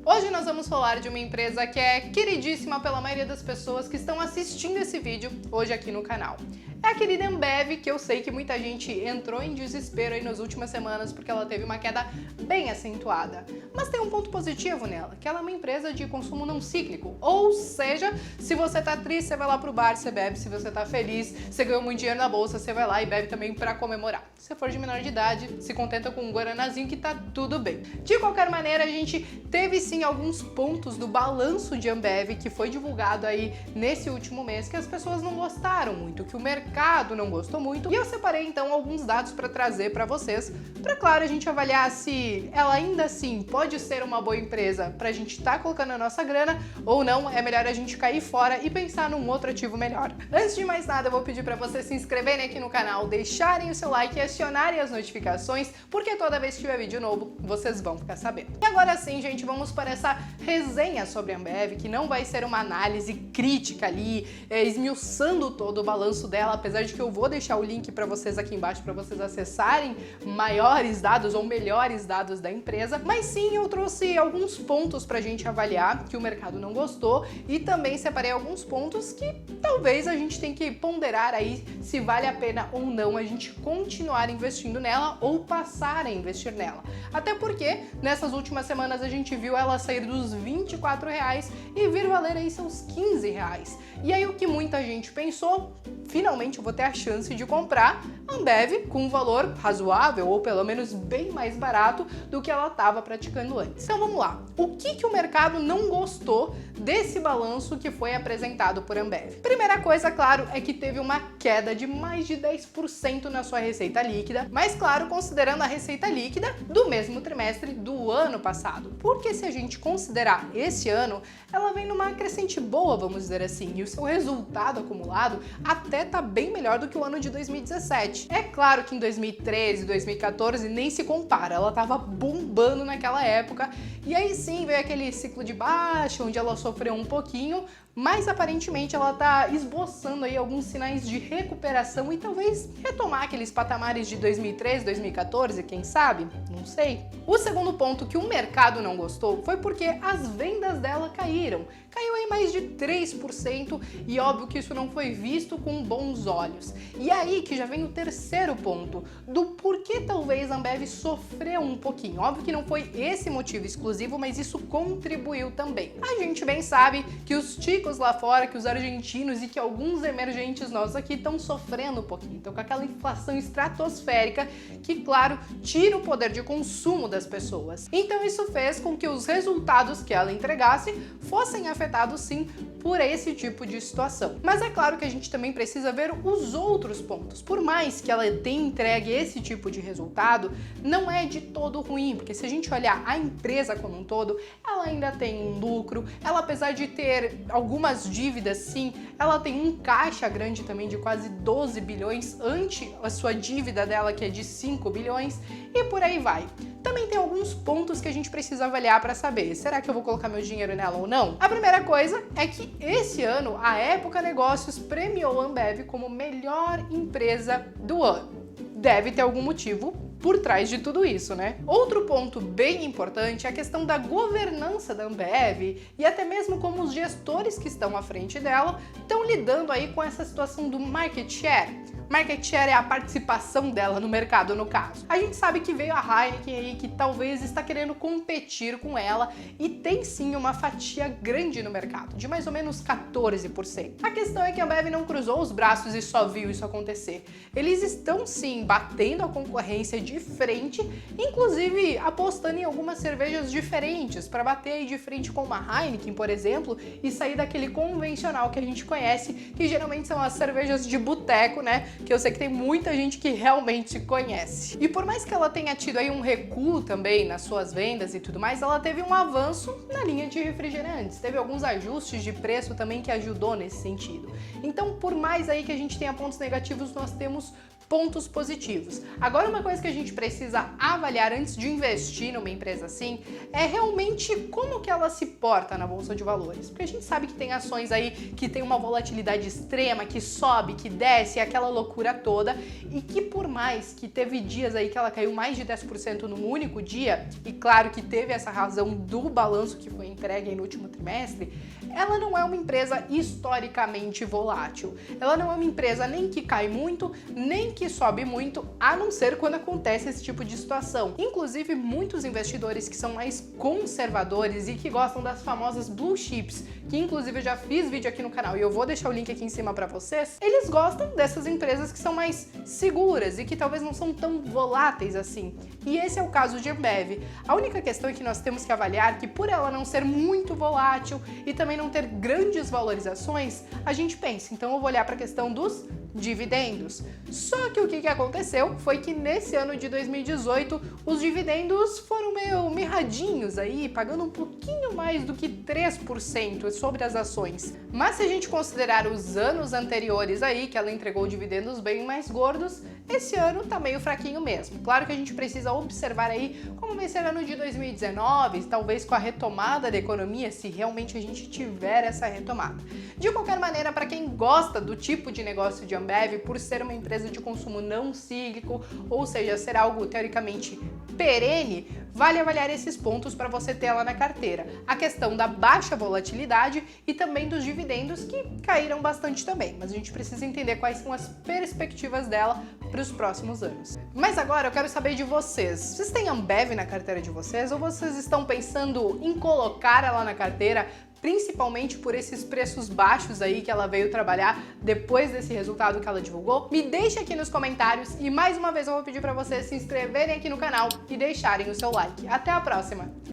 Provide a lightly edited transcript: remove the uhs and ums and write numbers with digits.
Hoje nós vamos falar de uma empresa que é queridíssima pela maioria das pessoas que estão assistindo esse vídeo hoje aqui no canal. É a querida Ambev, que eu sei que muita gente entrou em desespero aí nas últimas semanas porque ela teve uma queda bem acentuada. Mas tem um ponto positivo nela, que ela é uma empresa de consumo não cíclico. Ou seja, se você tá triste, você vai lá pro bar, você bebe. Se você tá feliz, você ganhou muito dinheiro na bolsa, você vai lá e bebe também pra comemorar. Se for de menor de idade, se contenta com um guaranazinho que tá tudo bem. De qualquer maneira, a gente teve sim alguns pontos do balanço de Ambev que foi divulgado aí nesse último mês que as pessoas não gostaram muito, que o mercado não gostou muito, e eu separei então alguns dados para trazer para vocês, para claro a gente avaliar se ela ainda assim pode ser uma boa empresa para a gente estar colocando a nossa grana ou não, é melhor a gente cair fora e pensar num outro ativo melhor. Antes de mais nada, eu vou pedir para vocês se inscreverem aqui no canal, deixarem o seu like e acionarem as notificações, porque toda vez que tiver vídeo novo, vocês vão ficar sabendo. E agora sim, gente, vamos para essa resenha sobre a Ambev, que não vai ser uma análise crítica ali, esmiuçando todo o balanço dela, apesar de que eu vou deixar o link para vocês aqui embaixo para vocês acessarem maiores dados ou melhores dados da empresa, mas sim eu trouxe alguns pontos para a gente avaliar que o mercado não gostou e também separei alguns pontos que talvez a gente tenha que ponderar aí se vale a pena ou não a gente continuar investindo nela ou passar a investir nela. Até porque nessas últimas semanas a gente viu ela sair dos R$24 e vir valer aí seus R$15. E aí o que muita gente pensou, finalmente eu vou ter a chance de comprar Ambev com um valor razoável ou pelo menos bem mais barato do que ela estava praticando antes. Então vamos lá, o que o mercado não gostou desse balanço que foi apresentado por Ambev? Primeira coisa, claro, é que teve uma queda de mais de 10% na sua receita líquida, mas claro, considerando a receita líquida do mesmo trimestre do ano passado, porque se a gente considerar esse ano, ela vem numa crescente boa, vamos dizer assim, e o seu resultado acumulado até tá bem melhor do que o ano de 2017. É claro que em 2013, 2014 nem se compara, ela tava bombando naquela época, e aí sim veio aquele ciclo de baixa, onde ela sofreu um pouquinho, mas aparentemente ela tá esboçando aí alguns sinais de recuperação e talvez retomar aqueles patamares de 2013, 2014, quem sabe? Não sei. O segundo ponto que o mercado não gostou foi porque as vendas dela caíram. Caiu aí mais de 3% e óbvio que isso não foi visto com bons olhos. E aí que já vem o terceiro ponto, do porquê talvez a Ambev sofreu um pouquinho. Óbvio que não foi esse motivo exclusivo, mas isso contribuiu também. A gente bem sabe que os ticos lá fora, que os argentinos e que alguns emergentes nossos aqui estão sofrendo um pouquinho. Então com aquela inflação estratosférica que, claro, tira o poder de consumo das pessoas. Então isso fez com que os resultados que ela entregasse fossem afetados sim por esse tipo de situação. Mas é claro que a gente também precisa ver os outros pontos. Por mais que ela tenha entregue esse tipo de resultado, não é de todo ruim, porque se a gente olhar a empresa como um todo, ela ainda tem um lucro, ela apesar de ter algumas dívidas sim, ela tem um caixa grande também de quase 12 bilhões ante a sua dívida dela que é de 5 bilhões e por aí vai. Também tem alguns pontos que a gente precisa avaliar para saber, será que eu vou colocar meu dinheiro nela ou não? A primeira coisa é que esse ano a Época Negócios premiou a Ambev como melhor empresa do ano. Deve ter algum motivo por trás de tudo isso, né? Outro ponto bem importante é a questão da governança da Ambev e até mesmo como os gestores que estão à frente dela estão lidando aí com essa situação do market share. Market share é a participação dela no mercado, no caso. A gente sabe que veio a Heineken aí, que talvez está querendo competir com ela e tem sim uma fatia grande no mercado, de mais ou menos 14%. A questão é que a Ambev não cruzou os braços e só viu isso acontecer. Eles estão sim batendo a concorrência de frente, inclusive apostando em algumas cervejas diferentes para bater aí de frente com uma Heineken, por exemplo, e sair daquele convencional que a gente conhece, que geralmente são as cervejas de boteco, né? Que eu sei que tem muita gente que realmente conhece. E por mais que ela tenha tido aí um recuo também nas suas vendas e tudo mais, ela teve um avanço na linha de refrigerantes. Teve alguns ajustes de preço também que ajudou nesse sentido. Então, por mais aí que a gente tenha pontos negativos, nós temos pontos positivos. Agora, uma coisa que a gente precisa avaliar antes de investir numa empresa assim é realmente como que ela se porta na bolsa de valores. Porque a gente sabe que tem ações aí que tem uma volatilidade extrema, que sobe, que desce, aquela loucura toda, e que por mais que teve dias aí que ela caiu mais de 10% num único dia, e claro que teve essa razão do balanço que foi entregue aí no último trimestre, ela não é uma empresa historicamente volátil. Ela não é uma empresa nem que cai muito, nem que sobe muito, a não ser quando acontece esse tipo de situação. Inclusive, muitos investidores que são mais conservadores e que gostam das famosas blue chips, que inclusive eu já fiz vídeo aqui no canal e eu vou deixar o link aqui em cima para vocês, eles gostam dessas empresas que são mais seguras e que talvez não são tão voláteis assim. E esse é o caso de Ambev. A única questão é que nós temos que avaliar que por ela não ser muito volátil e também não ter grandes valorizações, a gente pensa, então eu vou olhar para a questão dos dividendos. Só que o que aconteceu foi que nesse ano de 2018 os dividendos foram meio mirradinhos aí, pagando um pouquinho mais do que 3% sobre as ações. Mas se a gente considerar os anos anteriores aí, que ela entregou dividendos bem mais gordos, esse ano tá meio fraquinho mesmo. Claro que a gente precisa observar aí como vai ser o ano de 2019, talvez com a retomada da economia, se realmente a gente tiver essa retomada. De qualquer maneira, para quem gosta do tipo de negócio de Ambev, por ser uma empresa de consumo não cíclico, ou seja, ser algo teoricamente perene, vale avaliar esses pontos para você ter ela na carteira. A questão da baixa volatilidade e também dos dividendos, que caíram bastante também, mas a gente precisa entender quais são as perspectivas dela para os próximos anos. Mas agora eu quero saber de vocês. Vocês têm Ambev na carteira de vocês ou vocês estão pensando em colocar ela na carteira, principalmente por esses preços baixos aí que ela veio trabalhar depois desse resultado que ela divulgou? Me deixa aqui nos comentários e mais uma vez eu vou pedir para vocês se inscreverem aqui no canal e deixarem o seu like. Até a próxima!